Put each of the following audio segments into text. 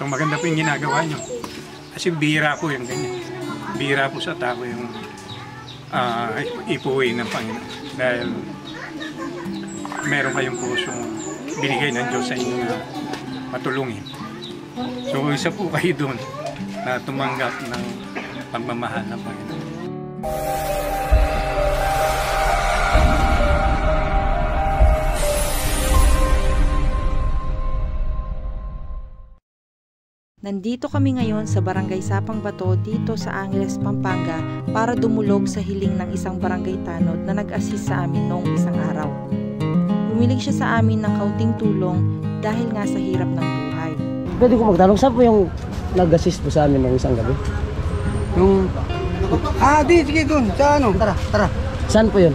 So maganda po yung ginagawa nyo. Kasi bihira po yung ganyan. Bihira po sa tao yung ipuwi ng Panginoon. Dahil meron kayong pusong binigay ng Diyos sa inyo na matulungin. So isa po kayo doon na tumanggap ng pagmamahal ng Panginoon. Nandito kami ngayon sa Barangay Sapang Bato dito sa Angeles, Pampanga para dumulog sa hiling ng isang barangay tanod na nag-assist sa amin noong isang araw. Humiling siya sa amin ng kaunting tulong dahil nga sa hirap ng buhay. Pwede ko magtanong, saan po yung nag-assist po sa amin noong isang gabi? Yung... sige dun, sa ano? Tara. Saan po yun?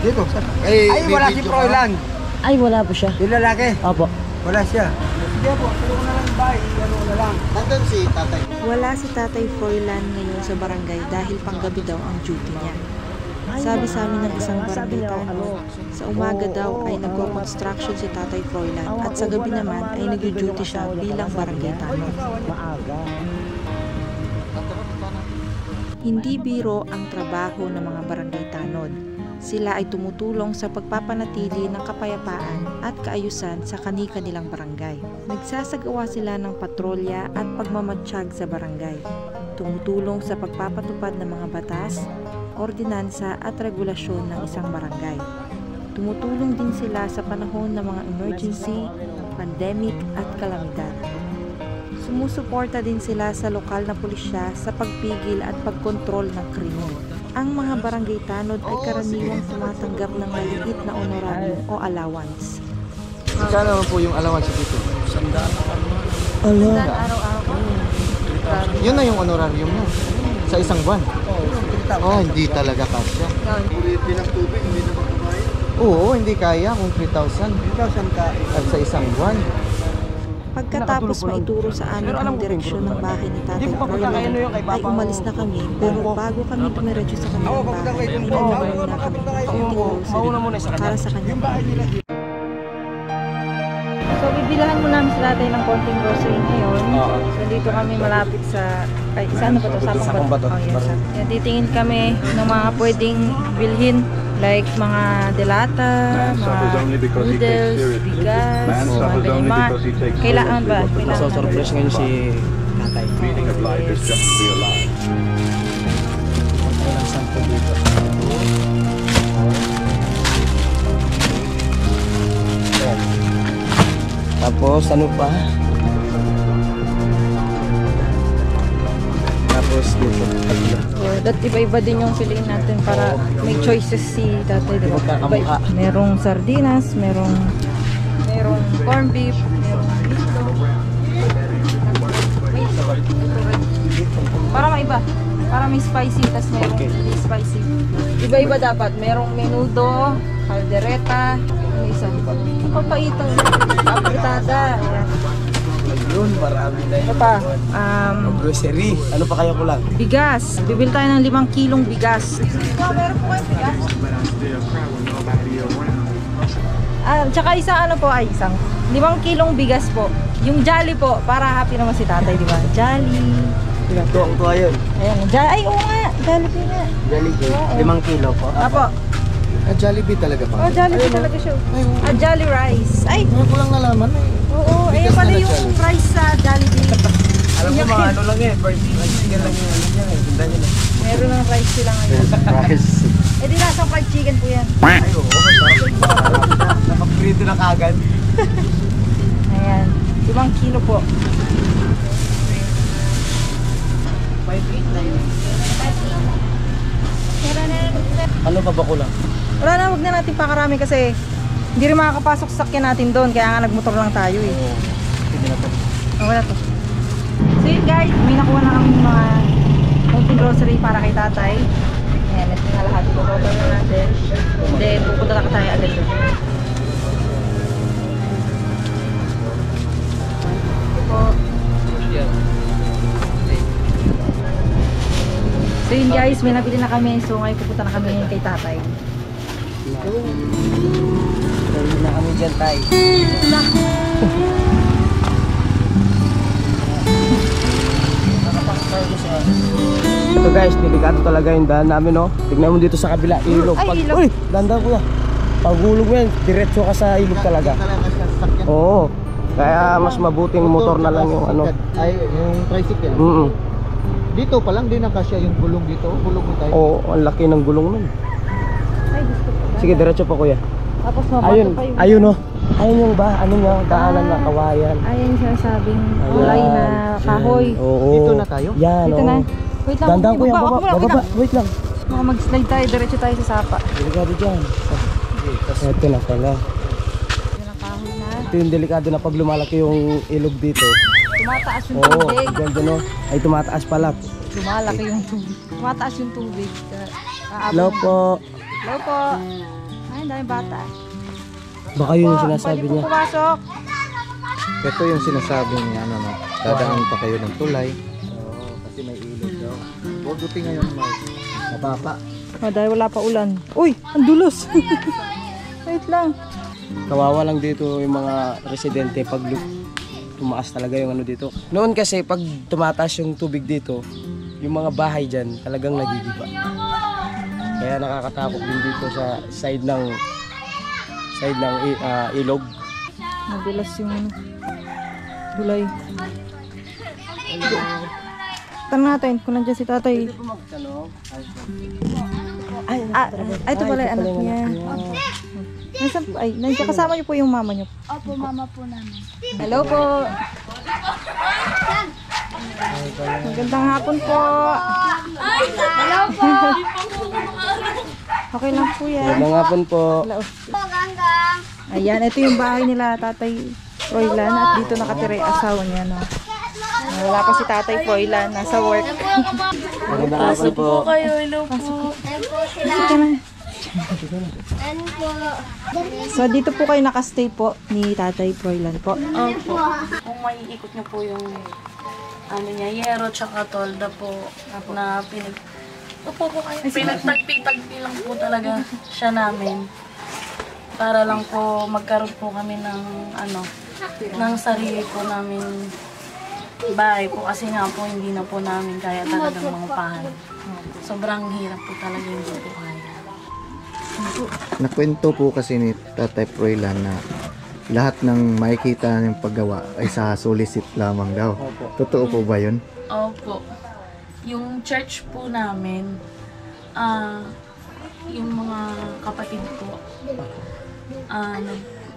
Dito, ay, wala si Froilan. Ay, wala po siya. Yung lalaki? Opo. Wala siya. Hindi po, tulungan na lang ba? Ano na lang. Nandun si tatay. Wala si Tatay Froilan ngayon sa barangay dahil panggabi daw ang duty niya. Sabi sa amin ng isang barangay tanod, sa umaga daw ay nagko-construction si Tatay Froilan at sa gabi naman ay nag-duty siya bilang barangay tanod. Hindi biro ang trabaho ng mga barangay tanod. Sila ay tumutulong sa pagpapanatili ng kapayapaan at kaayusan sa kani-kanilang barangay. Nagsasagawa sila ng patrolya at pagmamatsyag sa barangay. Tumutulong sa pagpapatupad ng mga batas, ordinansa at regulasyon ng isang barangay. Tumutulong din sila sa panahon ng mga emergency, pandemic at kalamidad. Sumusuporta din sila sa lokal na pulisya sa pagpigil at pagkontrol ng krimen. Ang mga barangay tanod ay karaniwang tumatanggap ng maliit na honorarium o allowance. Kano naman po yung allowance dito? Sandaan araw-araw. Yun na yung honorarium mo. Sa isang buwan? Oh, hindi talaga kasya. Oo, hindi kaya kung 3,000. 3,000 ka. At sa isang buwan. Pagkatapos maituro sa amin ang direksyon ng bahay ni Tatay Froilan, ay umalis na kami, pero bago kami dumiretso sa kanilang bahay, ay nanonood na kami ng kaunting grocery para sa kanyang bahay. So bibilahan mo namin sa tatay ng konting grocery ngayon. So dito kami malapit sa, saan na ba ito? Sapang Bato. Oh, yes. Yan, titingin kami ng mga pwedeng bilhin. Like mga delata, mga noodles, bigas, mga ganyan. Kailangan ba? So, surprise ngayon si tatay. Yes. Tapos, ano pa? Tapos, dito. That iba-iba din yung piliin natin para may choices si tatay, diba? Merong sardinas, merong corn beef, merong para maiba, para may spicy, tas merong hindi spicy. Iba-iba dapat, merong menudo, caldereta, may isa. Papaitong apritada. Yun, marami na Ano pa? grocery. Ano pa kaya kulang? Bigas. Bibili tayo ng 5 kilong bigas. Meron po kayo bigas? Tsaka isang isang 5 kilong bigas po. Yung Jolly po, para happy naman si tatay, di ba? Jolly. Tuwang-tuwa yun. Ayan, ay oo nga, Jollibee nga. Jollibee, 5 kilo po. Apo. Jollibee talaga pa? Oh, Jollibee talaga siya. Jolly rice. Ay, Ngayon ko lang nalaman eh. oo, ayan pala yung rice sa Jollibee. Alam mo mga ano lang eh, first chicken lang yung tinda nyo lang. Meron ng rice sila ngayon. Rice. Eh di nasa fried chicken po yan. Ay oo, nakaprito na kagad. Ayan, 5 kilo po. 5.8 na yun. Ano pa ba kulang? Wala na, huwag na natin pakarami kasi hindi rin makakapasok sa sakyan natin doon. Kaya nga nagmotor lang tayo eh. Oo, hindi na to. Wala to. So yun guys, may nakuha na kami ng mga konting grocery para kay tatay. Ayan, ito na lahat. Ito na natin. Then pupunta na tayo agad doon. Ito po. So yun guys, may nabili na kami. So ngayon pupunta na kami kay tatay. Dali na kami dyan tayo. guys, delikado talaga yung daan namin, no? Tignan mo dito sa kabila, ilog. Ay, ilog. Uy, dandan kuya. Pag hulog mo yan, diretso ka sa ilog talaga. Talaga siya sakyan. Oo. Kaya mas mabuting motor na lang yung ano. Ay, yung tricycle. Dito pa lang din nakasya yung gulong dito. Gulong mo tayo. Oo, ang laki ng gulong nun. Ay, gusto ko. Sige, diretso pa kuya. Tapos mabato Ayun, pa yung... ayun oh. Ayun yung ba, ano niya, daanan na kawayan. Ayun yung sinasabing kulay na kahoy. Oo. Dito na tayo? Yan, Dito oo. na. Wait lang. Dandan kuya, Wag baba, muna, wait baba, lang. wait lang. Baka mag-slide tayo, diretso tayo sa sapa. Delikado dyan. Ito na pala. Yun ang kahoy na. Ito yung delikado na pag lumalaki yung ilog dito. Tumataas yung Oo, tubig. ganda no. Ay tumataas pala. Lumalaki yung tubig. Tumataas yung tubig. Hello po. Hello po. Ay, ang daming bata. Baka yun yung sinasabi Pwede po niya. pumasok. Ito yung sinasabi niya, ano no. Dadaan pa kayo ng tulay. Oo, kasi may ilog daw. Huwag buti ngayon, Mark. Mababa. Dahil wala pa ulan. Uy, ang dulos. Wait lang. Kawawa lang dito yung mga residente pag tumaas talaga yung ano dito. Noon kasi pag tumataas yung tubig dito, yung mga bahay dyan talagang nagigiba. Kaya nakakatakot din dito sa side ng ilog. Madulas yung gulay. Tanong natin kung nandiyan si tatay. Ay, ito pala yung anak niya. Nasaan, ay, nandiyan kasama niyo po yung mama niyo. Opo, mama po namin. Hello po. Magandang hapon po. Hello po! Okay lang po yan. Magandang hapon po. Hello. Ganggang! Ayan, ito yung bahay nila, Tatay Froilan, at dito nakatira yung asawa niya, no? Wala pa si Tatay Froilan, nasa work. Magandang hapon po. Kayo, hello po. Hello po sila. Sige na. Hello po. So, dito po kayo nakastay po ni Tatay Froilan po. Opo. Kung maiikot niyo po yung ano niya, yero tsaka tolda po na pinagtagpi-tagpi lang po talaga siya namin. Para lang po magkaroon po kami ng ano, ng sarili po namin bahay po kasi nga po hindi na po namin kaya talagang mangupahan. Sobrang hirap po talaga yung po kaya. Nakwento po kasi ni Tatay Froilan na lahat ng makikita ng paggawa ay sa solicit lamang daw. Totoo po ba yun? Opo. Yung church po namin, yung mga kapatid po,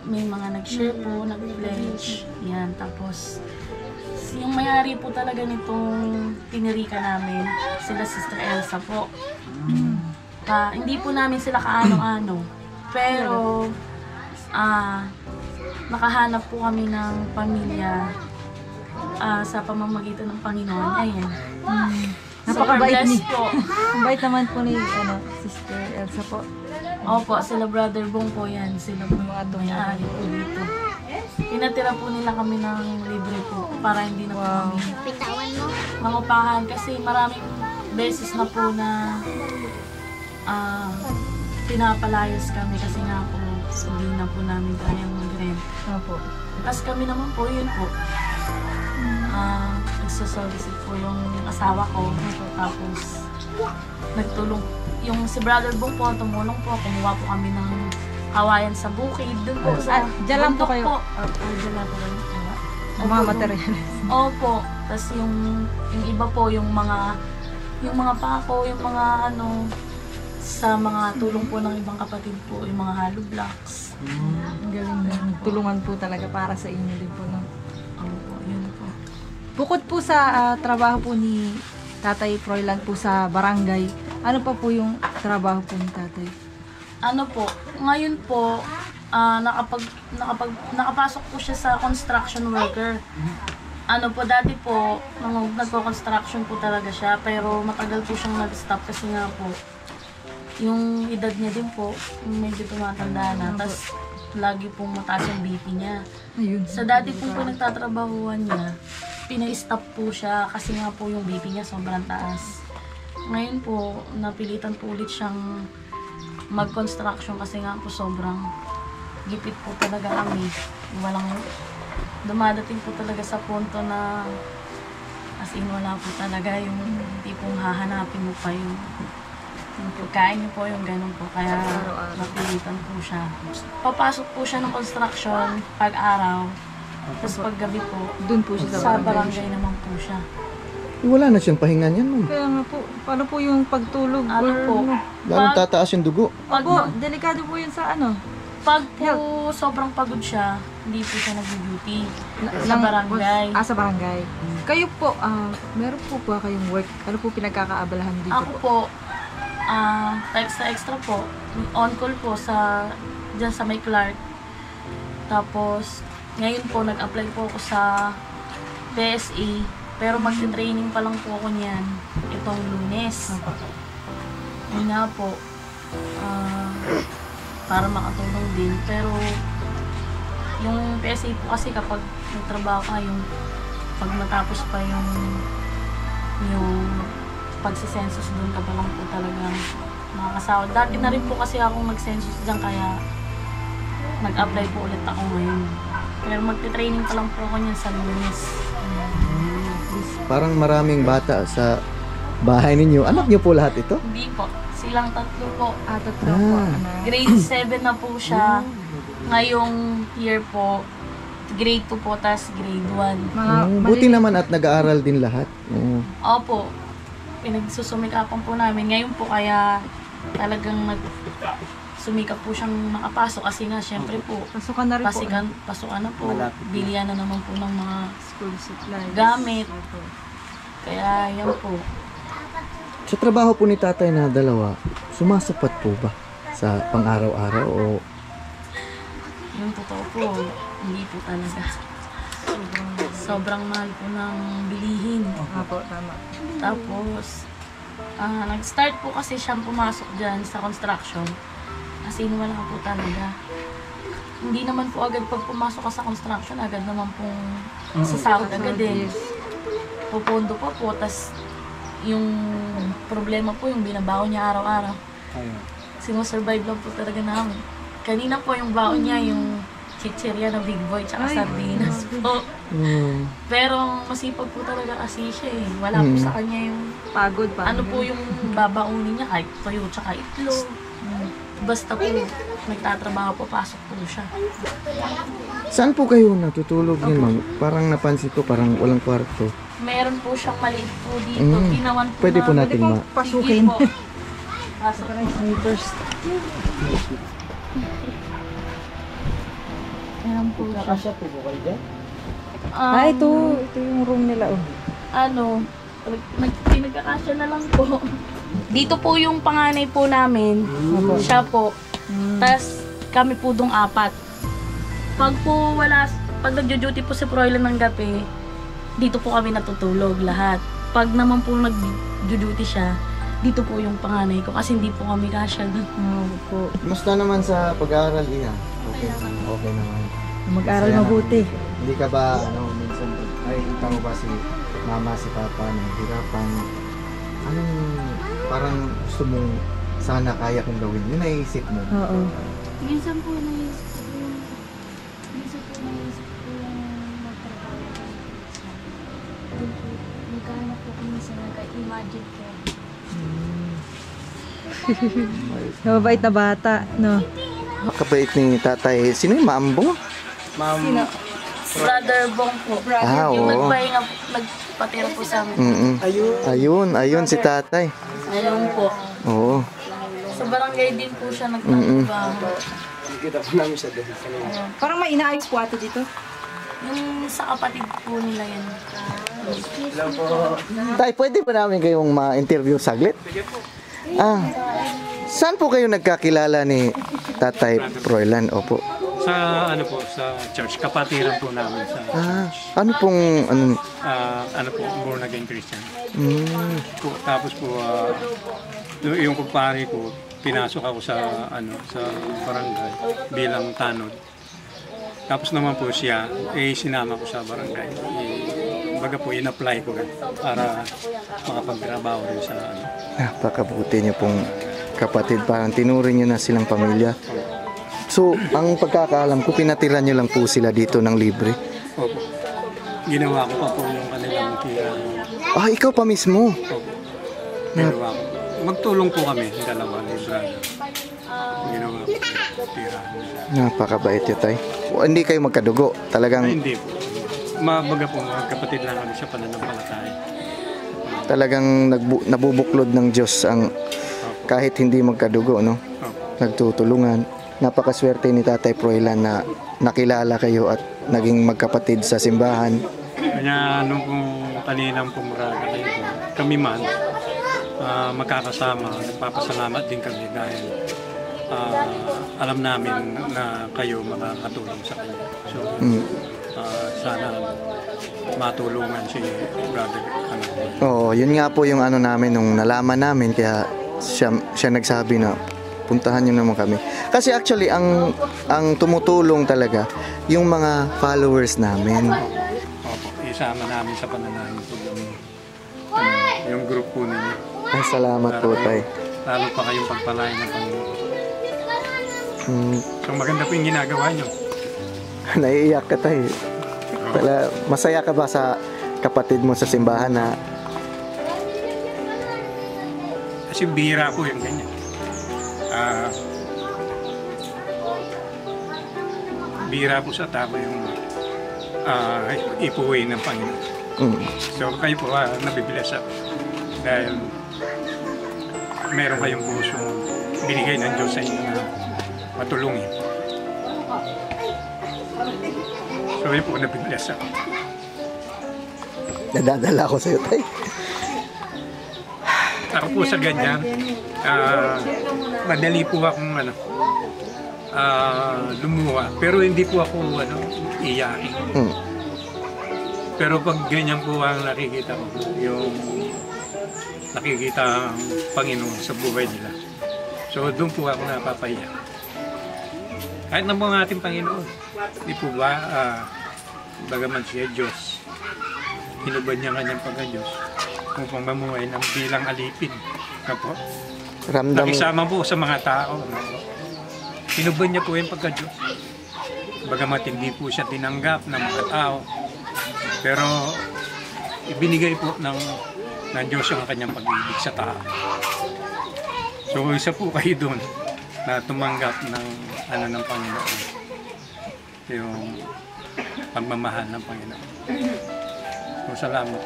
may mga nag-share po, nag-pledge, yan. Tapos, yung may-ari po talaga nitong tinirika namin, sila Sister Elsa po. Hindi po namin sila kaano-ano, pero, nakahanap po kami ng pamilya sa pamamagitan ng Panginoon. Ayan. Napakabait Super ni. blessed po. Ang bait naman po ni Sister Elsa po. Opo, sila Brother Bong po yan. Sila po mga may-ari po dito. Pinatira po nila kami ng libre po para hindi na po kami Pitawan mo. mangupahan kasi maraming beses na po na pinapalayas kami kasi nga po hindi na po namin kayang mag-rent. Opo. Tapos kami naman po, yun po. Nagsasolicit po yung asawa ko. Tapos nagtulong. Yung si Brother Bong po, tumulong po. Kumuha po kami ng kawayan sa bukid. Doon po sa Diyan lang po bundok kayo. Diyan lang po kayo. Ang mga materials. Opo. Tapos yung iba po, yung mga pako, yung mga ano, sa mga tulong po ng ibang kapatid po, yung mga hollow blocks. Ang galing na. Tulungan po talaga para sa inyo din po. No? Opo, yun po. Bukod po sa trabaho po ni Tatay Froilan po sa barangay, ano pa po yung trabaho po ni Tatay? Ano po, ngayon po, nakapasok po siya sa construction worker. Ano po, dati po, nagko-construction po talaga siya, pero matagal po siyang nag-stop kasi nga po, yung edad niya din po, medyo tumatanda na, tapos lagi pong mataas yung BP niya. Ayun. Sa dati pong pinagtatrabahuan niya, pina-stop po siya kasi nga po yung BP niya sobrang taas. Ngayon po, napilitan po ulit siyang mag-construction kasi nga po sobrang gipit po talaga kami. Dumadating po talaga sa punto na As in, wala po talaga yung tipong hahanapin mo pa yung pagkain niyo po, yung ganun po. Kaya napilitan po siya. Papasok po siya ng construction pag-araw. Tapos pag-gabi po, Doon po siya sa barangay naman po siya. Wala na siyang pahinga niyan, ma'am. Kaya nga po, paano po yung pagtulog? Ano or po, Lalong tataas yung dugo. pag, Po, delikado po yun sa ano? pag po sobrang pagod siya, hindi po siya nag-duty sa Lang- barangay. Sa barangay. Kayo po, meron po ba kayong work? Ano po pinagkakaabalahan dito Ako po, extra po, on-call po dyan sa may Clark. Tapos, ngayon po, nag-apply po ako sa PSA. Pero magti-training pa lang po ako niyan itong Lunes. Yun nga po, para makatulong din. Pero, yung PSA po kasi kapag nagtrabaho ka, pag matapos pa yung pagsisensus doon ka pa lang po talaga makakasahod. Dati na rin po kasi akong nag-census dyan kaya nag-apply po ulit ako ngayon. Pero magte-training pa lang po ako niyan sa Lunes. Parang maraming bata sa bahay ninyo. Anak niyo po lahat ito? Hindi po. Silang tatlo po. Tatlo po. Grade 7 na po siya. Ngayong year po, grade 2 po, tas grade 1. Mga Buti naman at nag-aaral din lahat. Oo. Opo, pinagsusumikapan po namin. Ngayon po kaya talagang sumikap po siyang makapasok kasi nga syempre po, pasukan na rin po. pasukan na po, bilihan na naman po ng mga School supplies. gamit. Kaya yan po. Sa trabaho po ni tatay na dalawa, sumasapat po ba sa pang-araw-araw o Yung totoo po, hindi po talaga. Sobrang mahal po ng bilihin. Opo, tama. Tapos, nag-start po kasi siyang pumasok dyan sa construction. Kasi wala po talaga. Hindi naman po agad pag pumasok ka sa construction, agad naman pong sasahod agad din. Pupondo po, tas yung problema po, yung binabaon niya araw-araw. Sinusurvive lang po talaga namin. Kanina po yung baon niya, yung chichirya na Big Boy, tsaka sardinas po. Pero masipag po talaga kasi siya eh. Wala po sa kanya yung Pagod pa. ano po yung babaunin niya, kahit toyo tsaka itlog. Basta po, nagtatrabaho po, pasok po siya. saan po kayo natutulog niyan, ma'am? Parang napansin ko, parang walang kwarto. Meron po siyang maliit po dito. Ginawan po Pwede po namin. natin pasukin. Sige po. Pasok po. First. Meron po siya. Nakasya po po kayo dyan? Ito yung room nila. Pinagkakasya na lang po. Dito po yung panganay po namin. Siya po. Tapos kami po dong 4. Pag nagjo-duty po si Froilan ng gabi, dito po kami natutulog lahat. Pag naman po nagjo-duty siya, dito po yung panganay ko kasi hindi po kami kasya doon. Kumusta naman sa pag-aaral niya? Okay naman. Mag-aral Masaya mabuti. Hindi ka ba, minsan, nakikita mo ba si mama, si papa, nahihirapan? Anong parang gusto mong sana kaya kong gawin? Yun naisip mo. Oo. Minsan po naisip ko yung magtrabaho. Magkano po kung minsan nag-imagine ko. Mababait na bata, no? Kabait ni tatay. Sino yung maambong? Brother Bong po. Yung Oo. nagpatira po sa amin. Ayun si tatay. Ayun po. Oo. Sa barangay din po siya nagtatrabaho. Kita po namin siya doon. Parang may inaayos po ato dito. Yung sa kapatid po nila yan. Tay, pwede ba namin kayong ma-interview saglit? Saan po kayo nagkakilala ni Tatay Froilan? Opo. Sa sa church, kapatiran po namin sa Ano pong born again Christian. mm, Tapos po yung kumpare ko, pinasok ako sa sa barangay bilang tanod. Tapos naman po siya, sinama ko sa barangay. Baga po, in-apply ko para makapagtrabaho rin sa napakabuti niyo pong kapatid. Parang tinuring niyo na silang pamilya. So, ang pagkakaalam ko, pinatira niyo lang po sila dito ng libre. Opo. Ginawa ko pa po yung kanilang tira. Ah, ikaw pa mismo. Opo. Ginawa ko. Magtulong po kami, dalawa ni brother. Ginawa ko. Tirahan mo siya. Napakabait yun, tay. Hindi kayo magkadugo. Talagang, Ay, hindi po. Mabaga po, magkapatid lang kami sa pananampalataya. talagang nabubuklod ng Diyos ang kahit hindi magkadugo, no? Opo. Nagtutulungan. Napakaswerte ni Tatay Froilan na nakilala kayo at naging magkapatid sa simbahan. Kaya nung kaninang pumuraga kayo po, kami man, magkakasama, nagpapasalamat din kami dahil alam namin na kayo makakatulong sa kanya. So, sana matulungan si brother. Oo, yun nga po yung ano namin nung nalaman namin, kaya siya nagsabi na puntahan nyo naman kami. Kasi actually, ang tumutulong talaga yung mga followers namin. Opo, isama namin sa pananahin po yung group po ninyo. Ay, salamat po, tay. Lalo pa kayong pagpalain ng Panginoon. So maganda po yung ginagawa nyo. Naiiyak ka, tay. Masaya ka ba sa kapatid mo sa simbahan na Kasi bihira po yung ganyan. Bihira po sa tao yung ipuwi ng Panginoon. So kayo po nabibilas ako. Dahil meron kayong puso binigay ng Diyos sa inyo na matulungin. So yun po nabibilas ako. nadadala ko sa'yo, tay? Ako po sa ganyan, madali po akong lumuha. Pero hindi po ako iyakin. Pero pag ganyan po ang nakikita ko, yung nakikita ang Panginoon sa buhay nila. So doon po ako napapahiya. Kahit na po ang ating Panginoon, di po ba, bagaman siya Diyos, hinubad niya kanyang pagka-Diyos upang mamuhay ng bilang alipin. Kapo? Ramdam Nakisama po sa mga tao. Hinubad niya po yung pagka-Diyos. Bagamat hindi po siya tinanggap ng mga tao, pero ibinigay po ng Diyos yung kanyang pag-ibig sa tao. So isa po kayo doon na tumanggap ng ng Panginoon. Yung pagmamahal ng Panginoon. So salamat.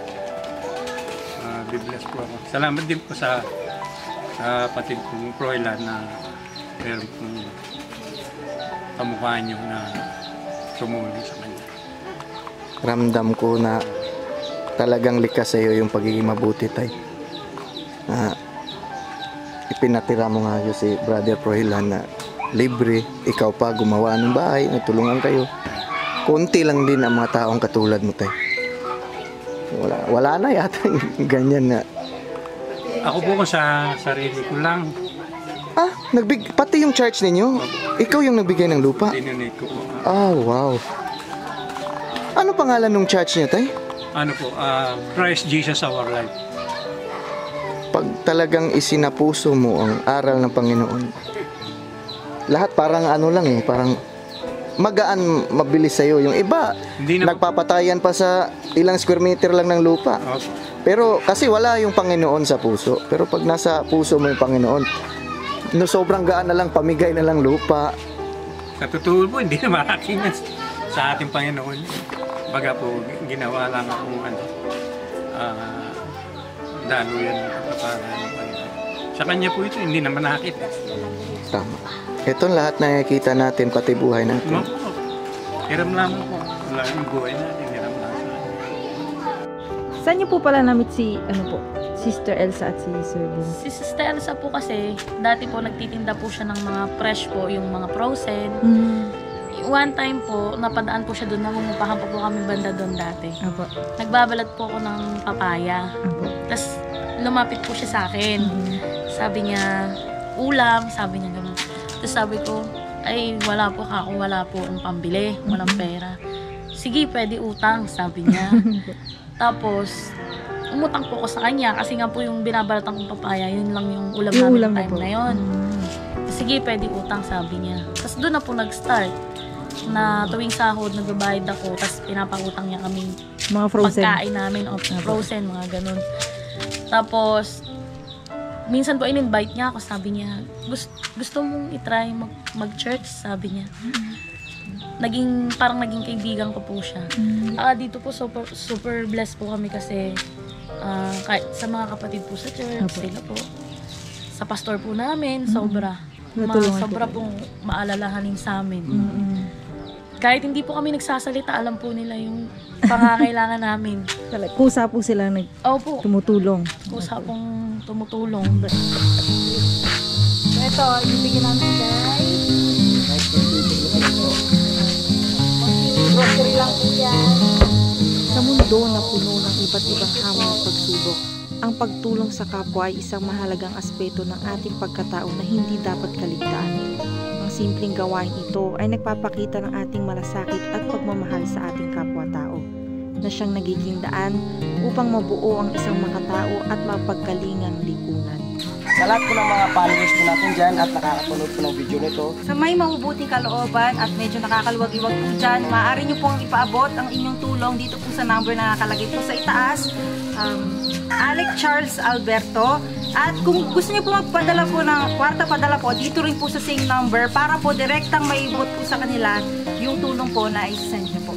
Biblias po ako. Salamat din po sa patid kong Froilan na meron pong kamukha niyo na tumulong sa kanya. ramdam ko na talagang likas sa iyo yung pagiging mabuti, tay. Ipinatira mo nga si Brother Froilan na libre, ikaw pa gumawa ng bahay, nagtulungan kayo. Konti lang din ang mga taong katulad mo, tay. Wala na yata ganyan na. Ako po sa sarili ko lang, Pati yung church ninyo, ikaw yung nagbigay ng lupa. dinonate ko po. Wow. Ano pangalan ng church niyo, tay? Christ Jesus Our Life. Pag talagang isinapuso mo ang aral ng Panginoon, lahat parang parang magaan, mabilis sa'yo. Yung iba, Hindi na- nagpapatayan pa sa ilang square meter lang ng lupa. Opo. Pero kasi wala yung Panginoon sa puso. Pero pag nasa puso mo yung Panginoon, sobrang gaan na lang, pamigay na lang lupa. Sa totoo po, hindi na marating sa ating Panginoon. Baga po, ginawa lang akong daluyan ng kapataran ng Panginoon. Sa kanya po ito, hindi naman nakita. Tama. Ito lahat na nakikita natin, pati buhay natin. No po. Hiram lamang po. Wala yung buhay natin, hiram lamang. Saan niyo po pala namit si Sister Elsa at si Sir Lin? Si Sister Elsa po kasi, dati po nagtitinda po siya ng mga fresh po, yung mga frozen. One time po, napadaan po siya doon, nangungupahan po kami banda doon dati. Apo. Nagbabalat po ako ng papaya. Apo. Tapos lumapit po siya sa akin. Sabi niya, ulam, sabi niya gano'n. Tapos sabi ko, ay wala po akong pambili, walang pera. Sige, pwede utang, sabi niya. Tapos, umutang po ako sa kanya kasi nga po yung binabalatan kong papaya, yun lang yung ulam namin time na yun. Sige, pwede utang, sabi niya. Tapos doon na po nag-start na tuwing sahod, nagbabayad ako, tapos pinapangutang niya kami Mga frozen. pagkain namin, o frozen, mga ganun. Tapos, minsan po in-invite niya ako, sabi niya, gusto mong itry mag-church, sabi niya. Parang naging kaibigan ko po siya. Dito po super blessed po kami kasi kahit sa mga kapatid po sa church, sila po. Sa pastor po namin, sobra pong maalalahanin sa amin. Kahit hindi po kami nagsasalita, alam po nila yung pangangailangan namin. Kusa po sila Opo, tumutulong. kusa pong tumutulong. So ito, ibigin namin guys. Grocery lang po yan. Sa mundo na puno ng iba't ibang hamon at pagsubok, ang pagtulong sa kapwa ay isang mahalagang aspeto ng ating pagkatao na hindi dapat kaligtaan. Ang simpleng gawain ito ay nagpapakita ng ating malasakit at pagmamahal sa ating kapwa-tao, na siyang nagiging daan upang mabuo ang isang makatao at mapagkalingang lipunan. Sa lahat po ng mga followers po natin dyan at nakakapanood po ng video nito, Sa may mabubuting kalooban at medyo nakakaluwag-iwag po dyan, maaari nyo pong ipaabot ang inyong tulong dito po sa number na nakalagay po sa itaas. Alec Charles Alberto. At kung gusto niyo po magpadala po ng kwarta padala po, dito rin po sa same number para po direktang maibot po sa kanila yung tulong po na i-send niyo po.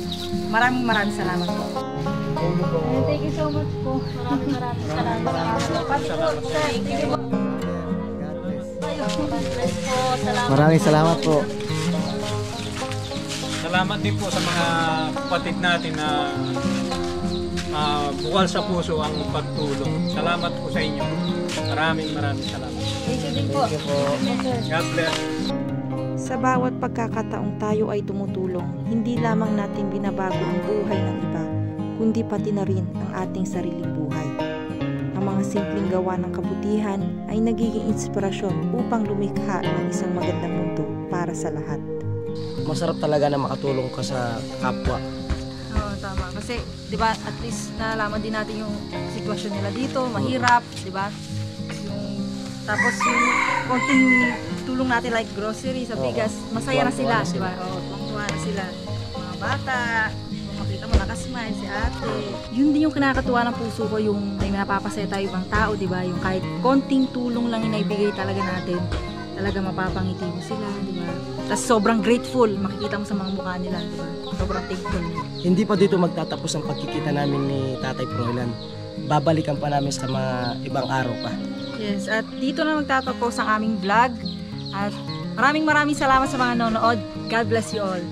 Maraming salamat po. Thank you so much po. Maraming salamat. Pati po, sir, thank you po. Bless po. Salamat. maraming salamat po. Salamat din po sa mga kapatid natin na bukal sa puso ang pagtulong. Salamat po sa inyo. Maraming salamat. Thank you din po. God bless. Sa bawat pagkakataong tayo ay tumutulong, hindi lamang natin binabago ang buhay ng iba, kundi pati na rin ang ating sariling buhay. Ang mga simpleng gawa ng kabutihan ay nagiging inspirasyon upang lumikha ng isang magandang mundo para sa lahat. Masarap talaga na makatulong ka sa kapwa. Oo, tama. Kasi, di ba, at least nalaman din natin yung sitwasyon nila dito, mahirap, di ba? Tapos yung konting tulong natin like grocery sa bigas, masaya na sila, di ba? Oo, tuwang-tuwa na sila. Mga bata, kung makita mo nakasmile si ate. Yun din yung kinakatuwa ng puso ko, yung may napapasaya tayo ibang tao, di ba? Yung kahit konting tulong lang yung naibigay talaga natin, talaga mapapangiti mo sila, di ba? Tapos sobrang grateful, makikita mo sa mga mukha nila, di ba? Sobrang thankful. Hindi pa dito magtatapos ang pagkikita namin ni Tatay Froilan. Babalikan pa namin sa mga ibang araw pa. Yes, at dito na magtatapos ang aming vlog. At maraming salamat sa mga nanonood. God bless you all.